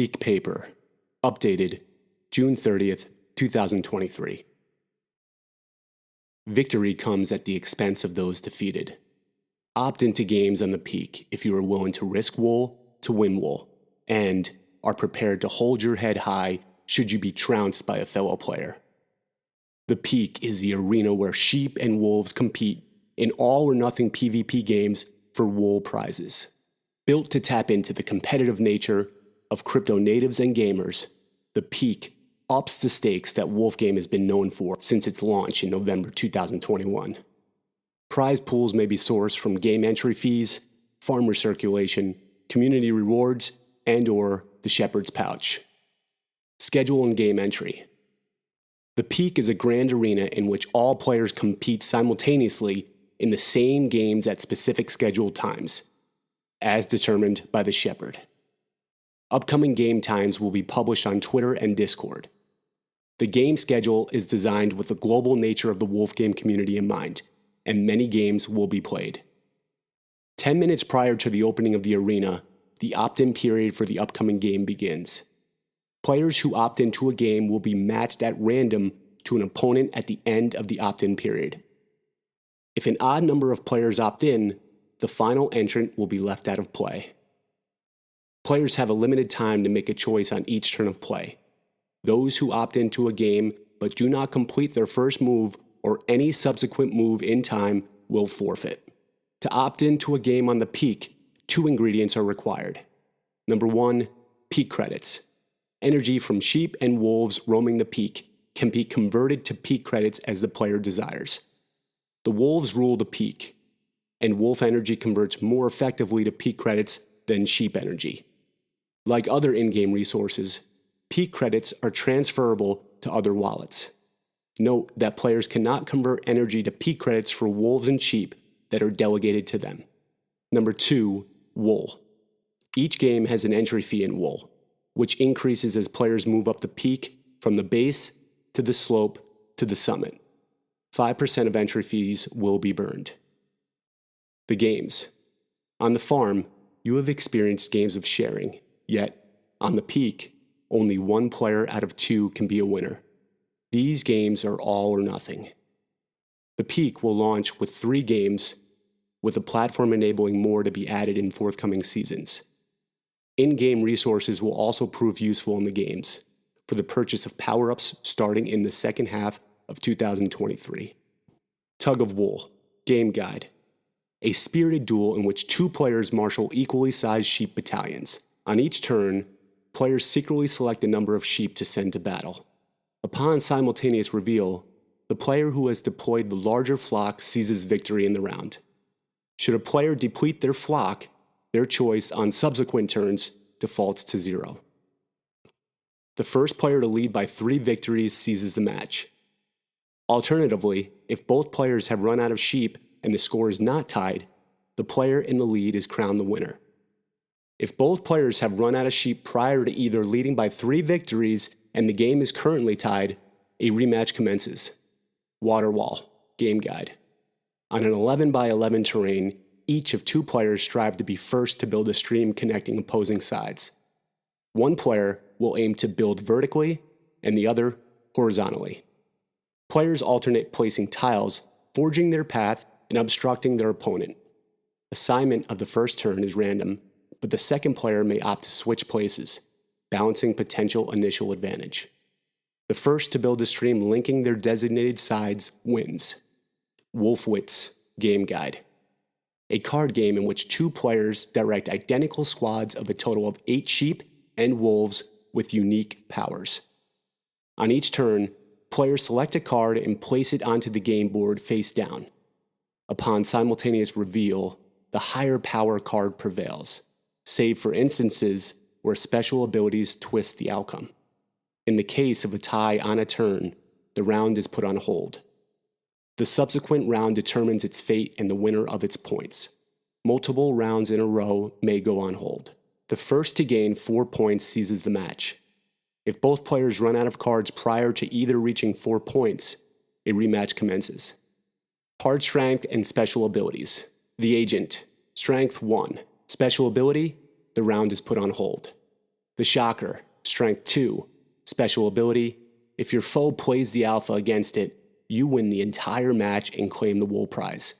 Peak Paper, updated June 30th, 2023. Victory comes at the expense of those defeated. Opt into games on the Peak if you are willing to risk wool to win wool, and are prepared to hold your head high should you be trounced by a fellow player. The Peak is the arena where sheep and wolves compete in all-or-nothing PvP games for wool prizes. Built to tap into the competitive nature of crypto natives and gamers, the Peak ups the stakes that Wolf Game has been known for since its launch in November 2021. Prize pools may be sourced from game entry fees, farmer circulation, community rewards, and/or the shepherd's pouch. Schedule and game entry. The Peak is a grand arena in which all players compete simultaneously in the same games at specific scheduled times, as determined by the shepherd. Upcoming game times will be published on Twitter and Discord. The game schedule is designed with the global nature of the Wolf Game community in mind, and many games will be played. 10 minutes prior to the opening of the arena, the opt-in period for the upcoming game begins. Players who opt into a game will be matched at random to an opponent at the end of the opt-in period. If an odd number of players opt in, the final entrant will be left out of play. Players have a limited time to make a choice on each turn of play. Those who opt into a game but do not complete their first move or any subsequent move in time will forfeit. To opt into a game on the Peak, 2 ingredients are required. Number 1, Peak credits. Energy from sheep and wolves roaming the Peak can be converted to Peak credits as the player desires. The wolves rule the Peak, and wolf energy converts more effectively to Peak credits than sheep energy. Like other in-game resources, Peak credits are transferable to other wallets. Note that players cannot convert energy to Peak credits for wolves and sheep that are delegated to them. Number 2, wool. Each game has an entry fee in wool, which increases as players move up the Peak from the base to the slope to the summit. 5% of entry fees will be burned. The games. On the farm, you have experienced games of sharing, yet, on the Peak, only 1 player out of 2 can be a winner. These games are all or nothing. The Peak will launch with 3 games, with a platform enabling more to be added in forthcoming seasons. In-game resources will also prove useful in the games, for the purchase of power-ups starting in the second half of 2023. Tug of Wool, Game Guide. A spirited duel in which 2 players marshal equally sized sheep battalions. On each turn, players secretly select a number of sheep to send to battle. Upon simultaneous reveal, the player who has deployed the larger flock seizes victory in the round. Should a player deplete their flock, their choice on subsequent turns defaults to 0. The first player to lead by 3 victories seizes the match. Alternatively, if both players have run out of sheep and the score is not tied, the player in the lead is crowned the winner. If both players have run out of sheep prior to either leading by 3 victories and the game is currently tied, a rematch commences. Water Wall, Game Guide. On an 11 by 11 terrain, each of 2 players strive to be first to build a stream connecting opposing sides. One player will aim to build vertically and the other horizontally. Players alternate placing tiles, forging their path, and obstructing their opponent. Assignment of the first turn is random, but the second player may opt to switch places, balancing potential initial advantage. The first to build a stream linking their designated sides wins. Wolfwitz, Game Guide. A card game in which 2 players direct identical squads of a total of 8 sheep and wolves with unique powers. On each turn, players select a card and place it onto the game board face down. Upon simultaneous reveal, the higher power card prevails, save for instances where special abilities twist the outcome. In the case of a tie on a turn, the round is put on hold. The subsequent round determines its fate and the winner of its points. Multiple rounds in a row may go on hold. The first to gain 4 points seizes the match. If both players run out of cards prior to either reaching 4 points, a rematch commences. Card strength and special abilities. The Agent, strength 1. Special ability, the round is put on hold. The Shocker, Strength 2, special ability, if your foe plays the alpha against it, you win the entire match and claim the wool prize.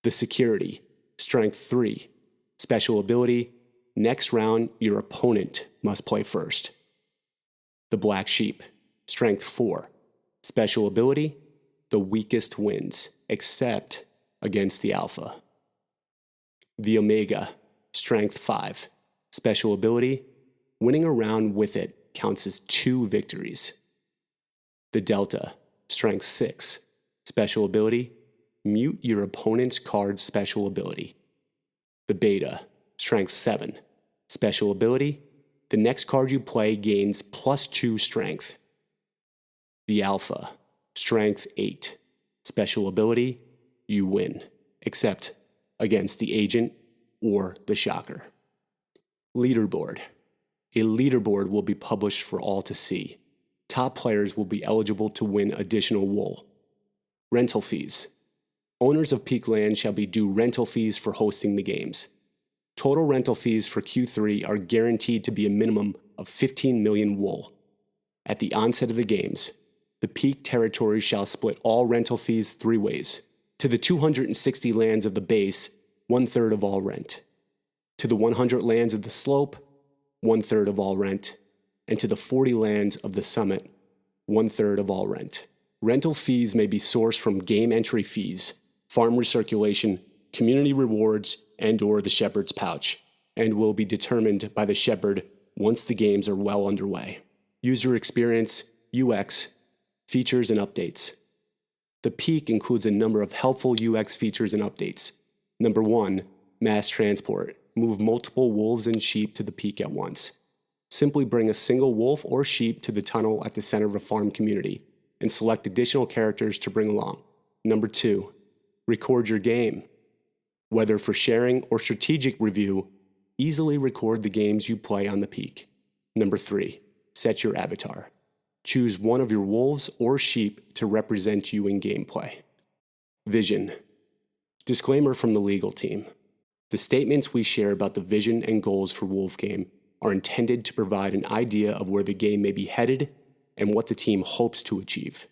The Security, Strength 3, special ability, next round your opponent must play first. The Black Sheep, Strength 4, special ability, the weakest wins, except against the alpha. The Omega, Strength 5, special ability, winning a round with it counts as 2 victories. The Delta, Strength 6, special ability, mute your opponent's card's special ability. The Beta, Strength 7, special ability, the next card you play gains +2 strength. The Alpha, Strength 8, special ability, you win, except against the Agent or the Shocker. Leaderboard. A leaderboard will be published for all to see. Top players will be eligible to win additional wool. Rental fees. Owners of Peak Land shall be due rental fees for hosting the games. Total rental fees for Q3 are guaranteed to be a minimum of 15 million wool. At the onset of the games, the Peak territory shall split all rental fees 3 ways. To the 260 lands of the base, 1/3 of all rent. To the 100 lands of the slope, 1/3 of all rent. And to the 40 lands of the summit, 1/3 of all rent. Rental fees may be sourced from game entry fees, farm recirculation, community rewards, and/or the shepherd's pouch, and will be determined by the shepherd once the games are well underway. User experience, UX, features and updates. The Peak includes a number of helpful UX features and updates. Number 1, mass transport. Move multiple wolves and sheep to the Peak at once. Simply bring a single wolf or sheep to the tunnel at the center of a farm community, and select additional characters to bring along. Number 2, record your game. Whether for sharing or strategic review, easily record the games you play on the Peak. Number 3, set your avatar. Choose one of your wolves or sheep to represent you in gameplay. Vision. Disclaimer from the legal team. The statements we share about the vision and goals for Wolf Game are intended to provide an idea of where the game may be headed and what the team hopes to achieve.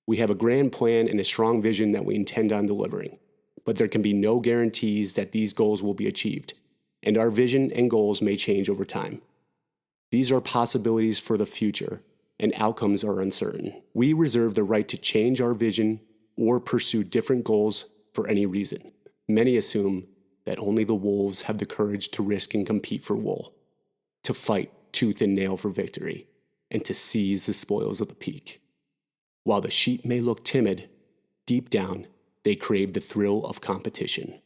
We have a grand plan and a strong vision that we intend on delivering, but there can be no guarantees that these goals will be achieved, and our vision and goals may change over time. These are possibilities for the future, and outcomes are uncertain. We reserve the right to change our vision or pursue different goals for any reason. Many assume that only the wolves have the courage to risk and compete for wool, to fight tooth and nail for victory, and to seize the spoils of the Peak. While the sheep may look timid, deep down, they crave the thrill of competition.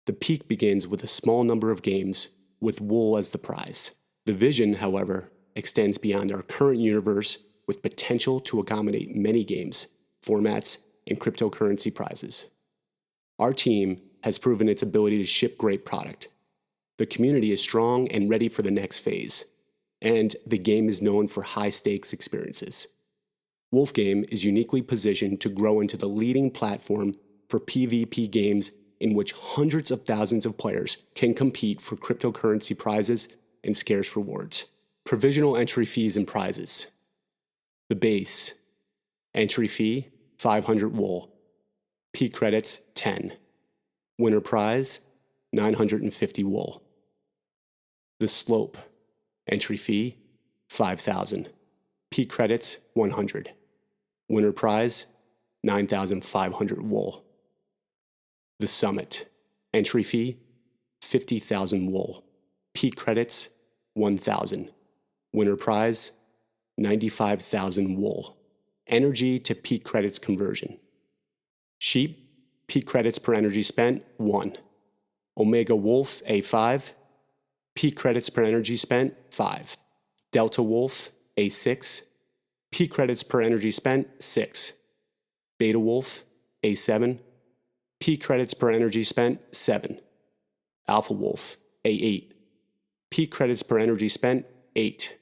The Peak begins with a small number of games, with wool as the prize. The vision, however, extends beyond our current universe with potential to accommodate many games, formats, and cryptocurrency prizes. Our team has proven its ability to ship great product. The community is strong and ready for the next phase, and the game is known for high-stakes experiences. Wolf Game is uniquely positioned to grow into the leading platform for PvP games in which hundreds of thousands of players can compete for cryptocurrency prizes and scarce rewards. Provisional entry fees and prizes. The base. Entry fee, 500 wool. Peak credits, 10. Winner prize, 950 wool. The slope. Entry fee, 5,000. Peak credits, 100. Winner prize, 9,500 wool. The summit. Entry fee, 50,000 wool. Peak credits, 1,000. Winner prize, 95,000 wool. Energy to peak credits conversion. Sheep, peak credits per energy spent, 1. Omega Wolf, A5, peak credits per energy spent, 5. Delta Wolf, A6, peak credits per energy spent, 6. Beta Wolf, A7, peak credits per energy spent, 7. Alpha Wolf, A8, peak credits per energy spent, 8.